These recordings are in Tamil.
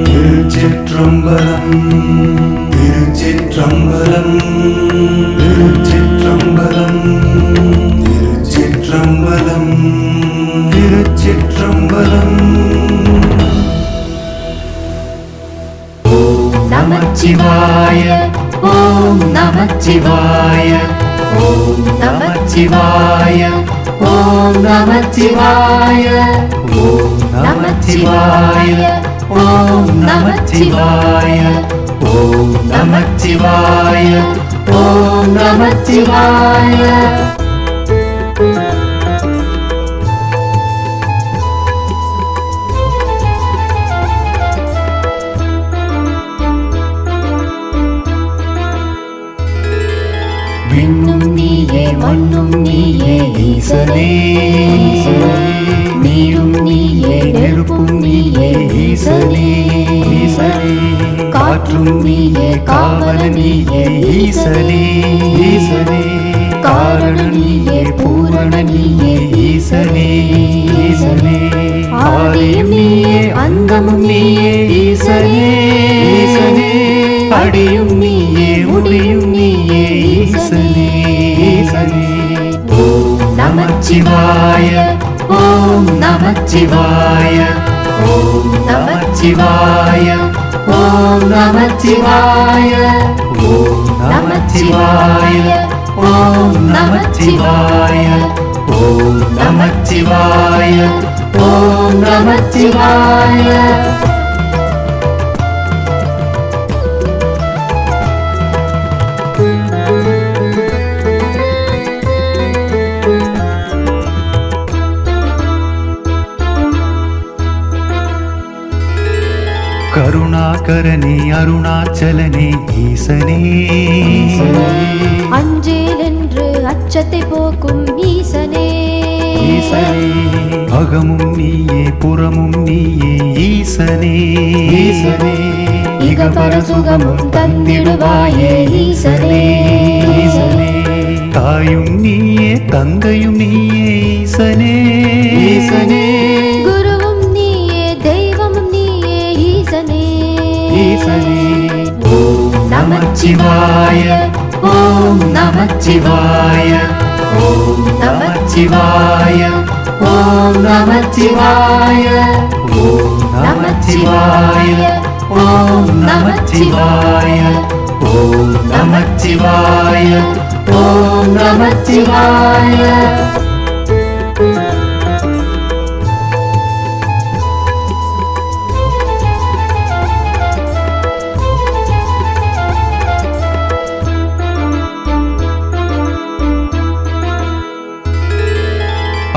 திருச்சிற்றம்பலம் திருச்சிற்றம்பலம் திருச்சிற்றம்பலம் திருச்சிற்றம்பலம் திருச்சிற்றம்பலம் திருச்சிற்றம்பலம். ஓம் நமச்சிவாய ஓம் நமச்சிவாய ஓம் நமச்சிவாய ஓம் நமச்சிவாய ஓம் நமச்சிவாய ஓம் நமச்சிவாய ஓம் நமச்சிவாய ஓம் நமச்சிவாய. விண்ணும் நீயே மண்ணும் நீயே ஈசனே, நீரும் நீயே நெருப்பும் நீயே ஈசனே, காற்றும் நீயே காவல நீயே ஈசனே, காரண நீயே பூரண நீயே ஈசனே, ஆதியும் நீயே அந்தமும் நீயே ஈசனே, அடியும் நீயே முடியும் நீயே ஈசனே. ஓம் நமச்சிவாய ஓம் நமச்சிவாய ஓம் நமச்சிவாய ஓம் நமச்சிவாய ஓம் நமச்சிவாய ஓம் நமச்சிவாய ஓம் நமச்சிவாய ஓம் நமச்சிவாய. கருணாகரனே அருணாச்சலனே ஈசனே, அஞ்சேல் என்று அச்சத்தை போக்கும் ஈசனே, அகமும் நீயே புறமும் நீயே ஈசனே, இகபர சுகமும் தந்திடுவாயே ஈசனே, தாயும் நீயே தந்தையும் நீயே ஈசனே, குருவும் நீயே தெய்வமும் நீயே ஈசனே. ஓம் நமச்சிவாய ஓம் நமச்சிவாய ஓம் நமச்சிவாய ஓம் நமச்சிவாய ஓம் நமச்சிவாய ஓம் நமச்சிவாய ஓம் நமச்சிவாய ஓம் நமச்சிவாய.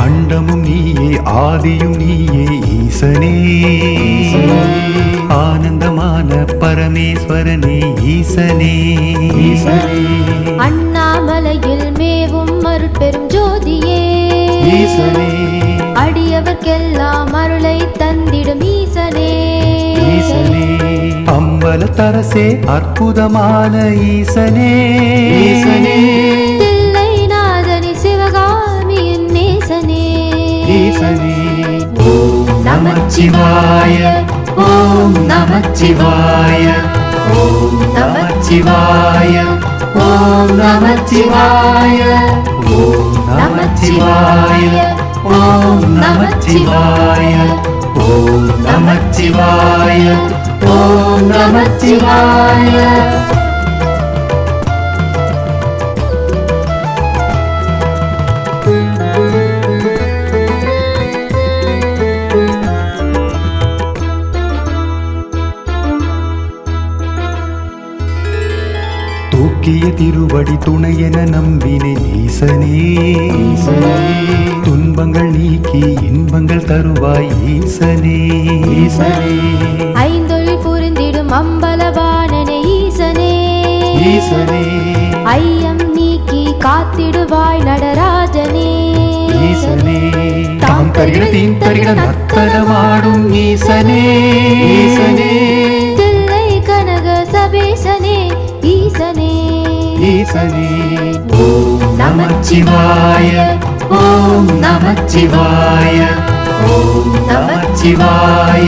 அண்டமும் நீயே ஆதியும் நீயே ஈசனே, ஆனந்தமான பரமேஸ்வரனே ஈசனே, அண்ணாமலையில் மேவும் அருட்பெரும் ஜோதியே, அடியவர்க்கெல்லாம் அருளை தந்திடும் ஈசனே, அம்பலத்தரசே அற்புதமான ஈசனே, தில்லைநாதனி சிவகாமியின் நேசனே. ஓம் நமச்சிவாய ஓம் நமச்சிவாய ஓம் நமச்சிவாய ஓம் நமச்சிவாய ஓம் நமச்சிவாய ஓம் நமச்சிவாய ஓம் நமச்சிவாய ஓம் நமச்சிவாய. தூக்கிய திருவடி துணையென நம்பினே ஈசனே, துன்பங்கள் நீக்கி இன்பங்கள் தருவாய் ஈசனே, ஐந்தொழில் புரிந்திடும் அம்பலவாணனே ஈசனே, ஐயம் நீக்கி காத்திடுவாய் நடராஜனே, தாம் தருகிற தீம் தருகிற நர்த்தனமாடும் ஈசனே, தில்லை கனக சபேசனே ஈசனே. ஓம் நமச்சிவாய ஓம் நமச்சிவாய ஓம் நமச்சிவாய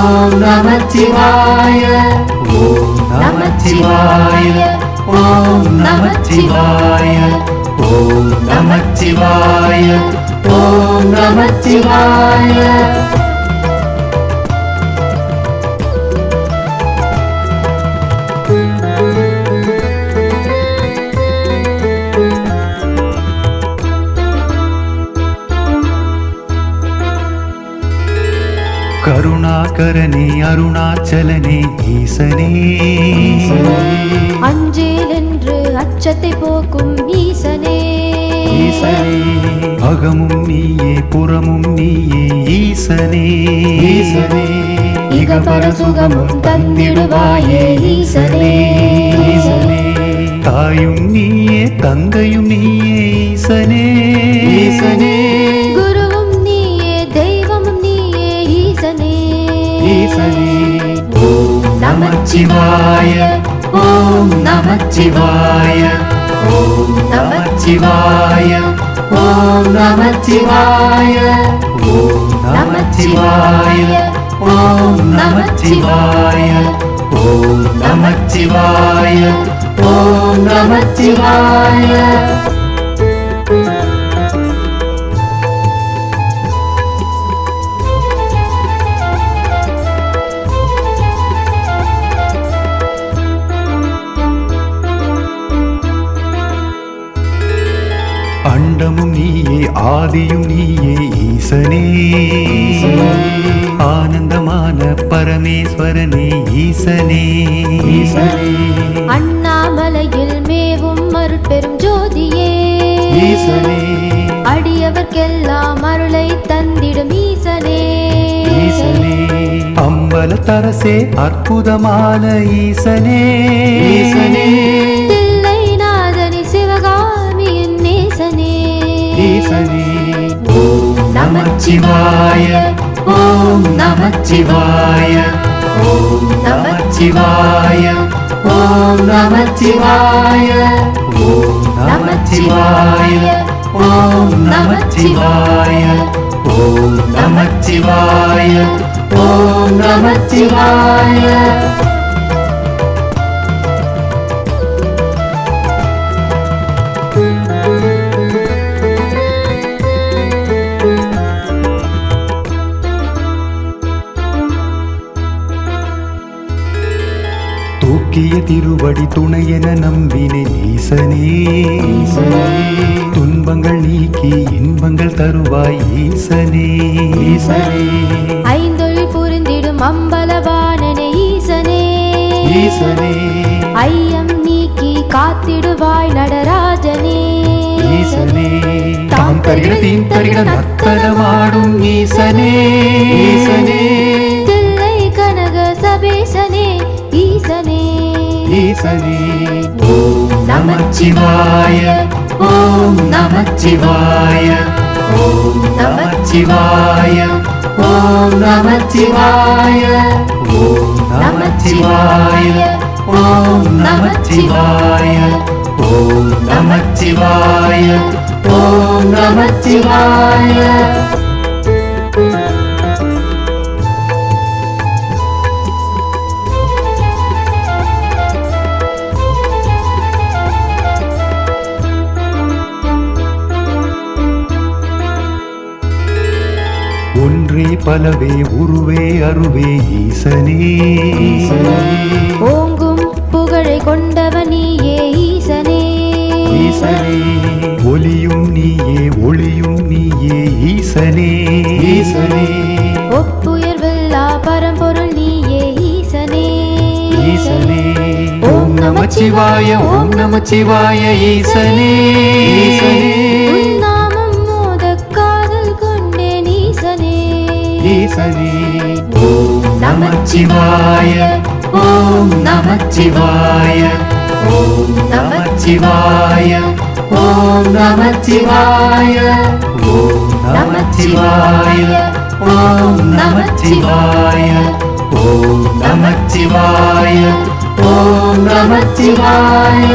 ஓம் நமச்சிவாய ஓம் நமச்சிவாய ஓம் நமச்சிவாய ஓம் நமச்சிவாய ஓம் நமச்சிவாய. கருணாகரனே அருணாச்சலனே ஈசனே அஞ்சேல் என்று அச்சத்தை போக்கும் ஈசனே அகமும் நீயே புறமும் நீயே ஈசனே இகபர சுகமும் தந்திடுவாயே ஈசனே தாயும் நீயே தந்தையும் நீயே ஈசனே குருவும் நீயே தெய்வமும் நீயே ஈசனே ஓம் நமச்சிவாய ஓம் நமச்சிவாய ஓம் நமச்சிவாய ஓம் நமச்சிவாய ஓம் நமச்சிவாய ஓம் நமச்சிவாய ஓம் நமச்சிவாய ஓம் நமச்சிவாய. அண்டமும் நீயே ஆதியும் நீயே ஈசனே ஆனந்தமான பரமேஸ்வரனே ஈசனே அண்ணாமலையில் மேவும் அருட்பெரும் ஜோதியே அடியவர்க்கெல்லாம் அருளை தந்திடும் ஈசனே அம்பலத்தரசே அற்புதமான ஈசனே தில்லை நாதனி சிவகாமியின் நேசனே ஓம் நமச்சிவாய ஓம் நமச்சிவாய ஓம் நமச்சிவாய ஓம் நமச்சிவாய ஓம் நமச்சிவாய ஓம் நமச்சிவாய ஓம் நமச்சிவாய ஓம் நமச்சிவாய. தூக்கிய திருவடி துணையென நம்பினேன் ஈசனே துன்பங்கள் நீக்கி இன்பங்கள் தருவாய் ஈசனே ஐந்தொழில் புரிந்திடும் அம்பலவாணனே ஈசனே ஐயம் நீக்கி காத்திடுவாய் நடராஜனே தாம் தருகிற தீம் தருகிற நர்த்தனமாடும் ஈசனே தில்லை கனக சபேசனே ஈசனே ஓம் நமச்சிவாய ஓம் நமச்சிவாய ஓம் நமச்சிவாய ஓம் நமச்சிவாய ஓம் நமச்சிவாய ஓம் நமச்சிவாய ஓம் நமச்சிவாய ஓம் நமச்சிவாய. ஒன்றே பலவே உருவே அருவே ஈசனே ஓங்கும் புகழை கொண்டவன் நீயே ஈசனே ஒளியும் நீயே ஒளியும் நீயே ஈசனே ஒப்புயர்வில்லா பரம்பொருள் நீயே ஈசனே ஓம் நமச்சிவாய ஓம் நமச்சிவாய ஈசனே உன் நாமம் மோதக் காதல் கொண்டேன் ஈசனே ஓம் நமச்சிவாய ஓம் நமச்சிவாய ஓம் நமச்சிவாய ஓம் நமச்சிவாய ஓம் நமச்சிவாய ஓம் நமச்சிவாய ஓம் நமச்சிவாய ஓம் நமச்சிவாய.